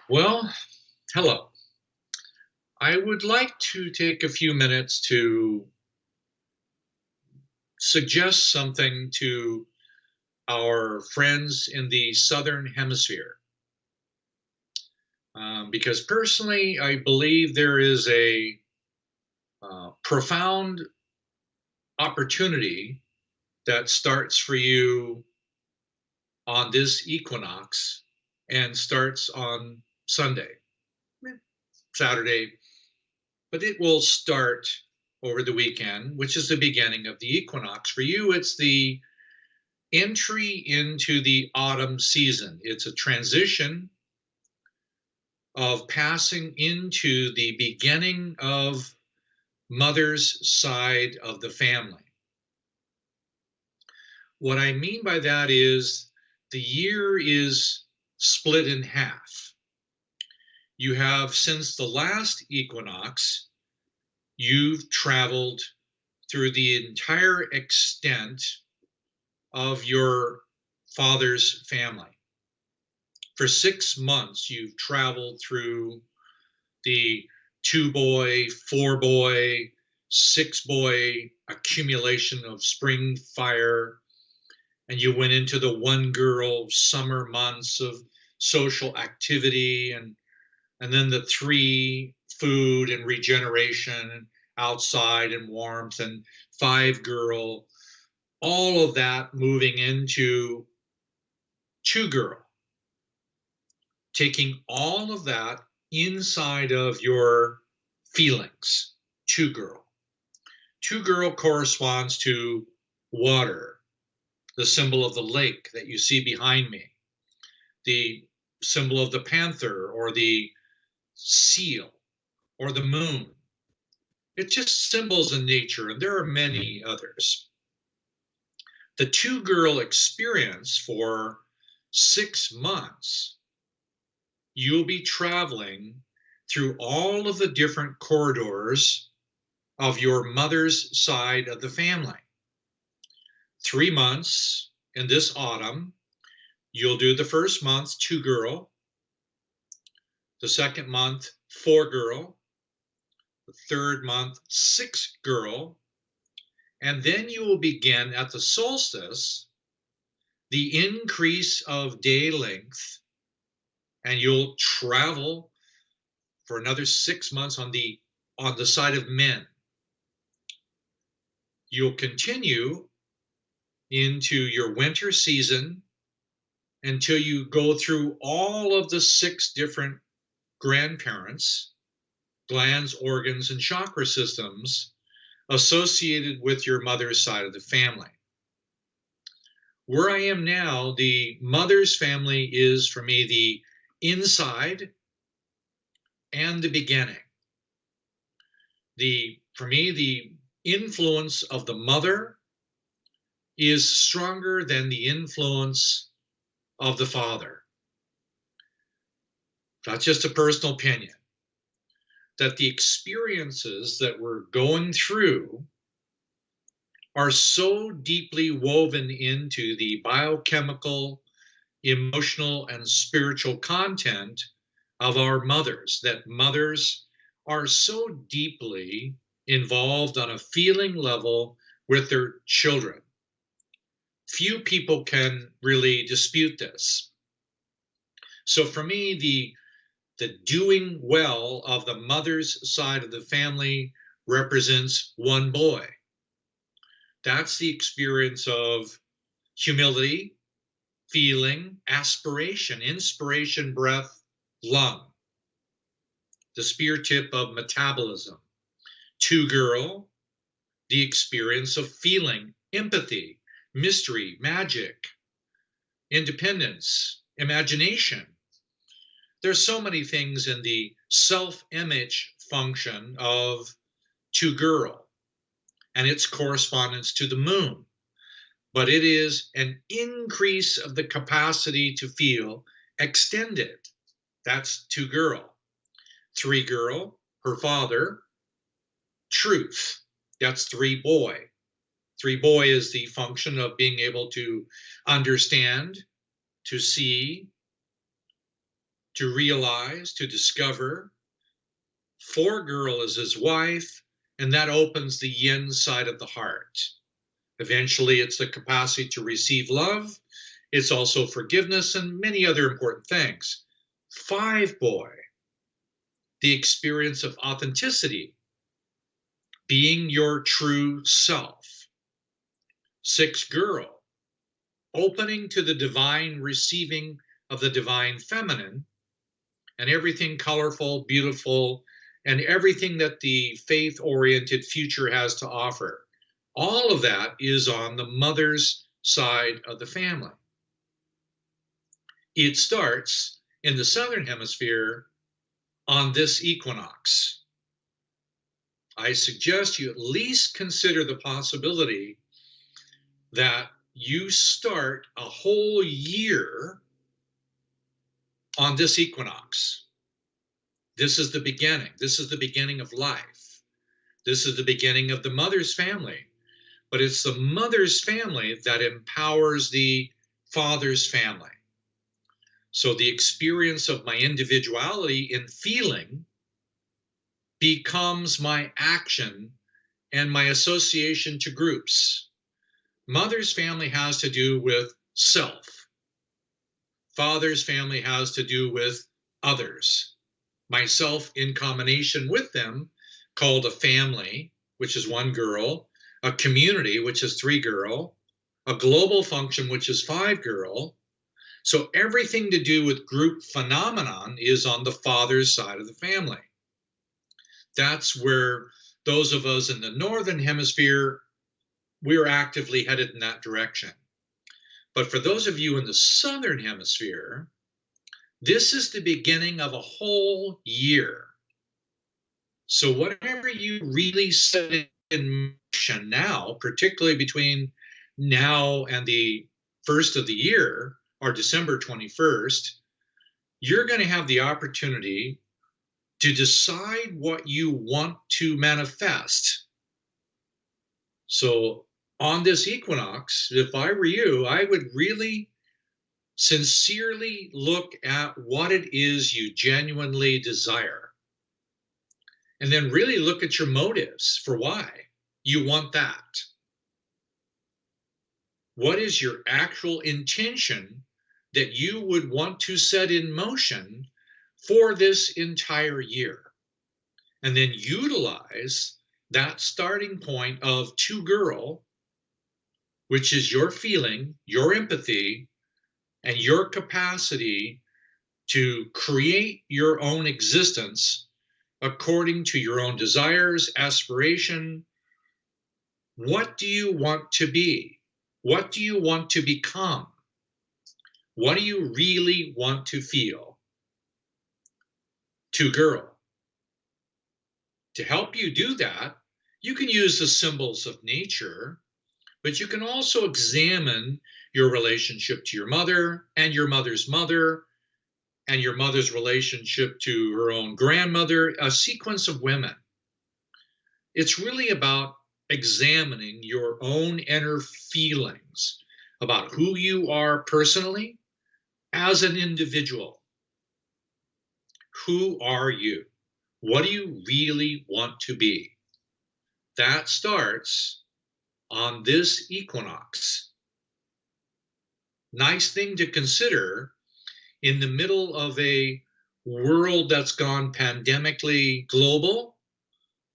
Well, hello. I would like to take a few minutes to suggest something to our friends in the Southern Hemisphere. Because personally, I believe there is a profound opportunity that starts for you on this equinox and starts on Sunday, Saturday, but it will start over the weekend, which is the beginning of the equinox. For you, it's the entry into the autumn season. It's a transition of passing into the beginning of mother's side of the family. What I mean by that is the year is split in half. You have, since the last equinox, you've traveled through the entire extent of your father's family. For 6 months, you've traveled through the 2-boy, 4-boy, 6-boy accumulation of spring fire, and you went into the 1-girl summer months of social activity, and then the 3 food and regeneration outside and warmth, and 5-girl, all of that moving into 2-girl, taking all of that inside of your feelings. 2-girl. 2-girl corresponds to water, the symbol of the lake that you see behind me, the symbol of the panther or the seal or the moon. It's just symbols in nature, and there are many others. The 2-girl experience for 6 months, you'll be traveling through all of the different corridors of your mother's side of the family. 3 months in this autumn, you'll do the first month 2-girl, the second month 4-girl, the third month 6-girl, and then you will begin at the solstice the increase of day length, and you'll travel for another 6 months on the side of men. You'll continue into your winter season until you go through all of the 6 different grandparents, glands, organs, and chakra systems associated with your mother's side of the family. Where I am now, the mother's family is, for me, the inside and the beginning. For me, the influence of the mother is stronger than the influence of the father. That's just a personal opinion. That the experiences that we're going through are so deeply woven into the biochemical, emotional, and spiritual content of our mothers, that mothers are so deeply involved on a feeling level with their children. Few people can really dispute this. So for me, the doing well of the mother's side of the family represents 1 boy. That's the experience of humility, feeling, aspiration, inspiration, breath, lung, the spear tip of metabolism. 2-girl, the experience of feeling, empathy, mystery, magic, independence, imagination. There's so many things in the self-image function of 2-girl and its correspondence to the moon. But it is an increase of the capacity to feel extended. That's 2-girl. 3-girl, her father, truth. That's 3-boy. 3-boy is the function of being able to understand, to see, to realize, to discover. 4 girl is his wife, and that opens the yin side of the heart. Eventually, it's the capacity to receive love. It's also forgiveness and many other important things. 5 boy, the experience of authenticity, being your true self. 6 girl, opening to the divine, receiving of the divine feminine, and everything colorful, beautiful, and everything that the faith-oriented future has to offer. All of that is on the mother's side of the family. It starts in the Southern Hemisphere on this equinox. I suggest you at least consider the possibility that you start a whole year on this equinox. This is the beginning. This is the beginning of life. This is the beginning of the mother's family. But it's the mother's family that empowers the father's family. So the experience of my individuality in feeling becomes my action and my association to groups. Mother's family has to do with self. Father's family has to do with others. Myself in combination with them, called a family, which is 1 girl, a community, which is 3 girl, a global function, which is 5 girl. So everything to do with group phenomenon is on the father's side of the family. That's where those of us in the Northern Hemisphere, we're actively headed in that direction. But for those of you in the Southern Hemisphere, this is the beginning of a whole year. So whatever you really set in motion now, particularly between now and the first of the year, or December 21st, you're going to have the opportunity to decide what you want to manifest. So on this equinox, if I were you, I would really sincerely look at what it is you genuinely desire. And then really look at your motives for why you want that. What is your actual intention that you would want to set in motion for this entire year? And then utilize that starting point of 2 girl, which is your feeling, your empathy, and your capacity to create your own existence according to your own desires, aspiration. What do you want to be? What do you want to become? What do you really want to feel? 2 girl. To help you do that, you can use the symbols of nature, but you can also examine your relationship to your mother and your mother's mother and your mother's relationship to her own grandmother, a sequence of women. It's really about examining your own inner feelings about who you are personally as an individual. Who are you? What do you really want to be? That starts on this equinox. Nice thing to consider in the middle of a world that's gone pandemically global.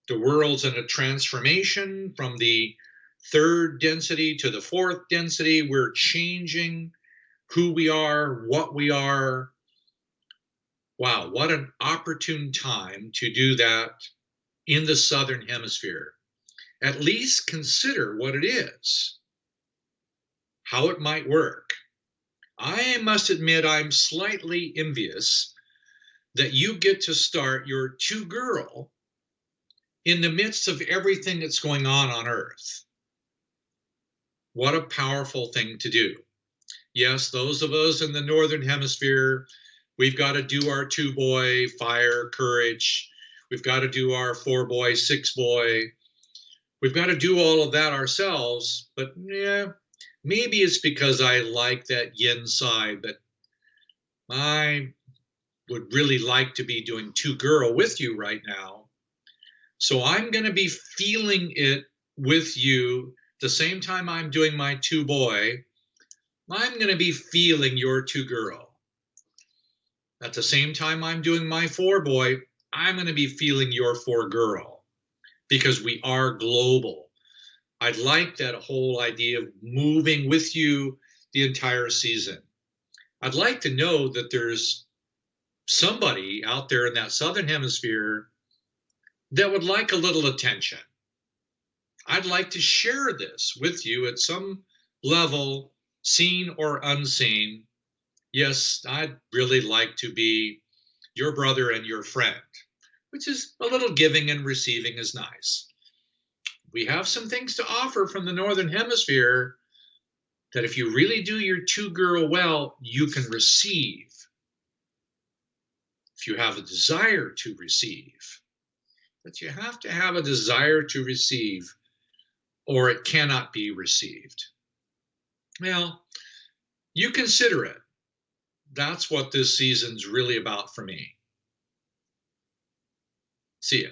The world's in a transformation from the 3rd density to the 4th density. We're changing who we are, what we are. Wow, what an opportune time to do that in the Southern Hemisphere. At least consider what it is, how it might work. I must admit I'm slightly envious that you get to start your 2 girl in the midst of everything that's going on Earth. What a powerful thing to do. Yes, those of us in the Northern Hemisphere, we've got to do our 2 boy, fire, courage. We've got to do our 4 boy, 6 boy. We've got to do all of that ourselves, but yeah, maybe it's because I like that yin side, but would really like to be doing two girl with you right now. So I'm going to be feeling it with you the same time I'm doing my two boy. I'm going to be feeling your two girl. At the same time I'm doing my four boy, I'm going to be feeling your four girl, because we are global. I like that whole idea of moving with you the entire season. I'd like to know that there's somebody out there in that Southern Hemisphere that would like a little attention. I'd like to share this with you at some level, seen or unseen. Yes, I'd really like to be your brother and your friend, which is a little giving and receiving is nice. We have some things to offer from the Northern Hemisphere that if you really do your two girl well, you can receive. If you have a desire to receive, but you have to have a desire to receive, or it cannot be received. Well, you consider it. That's what this season's really about for me. See ya.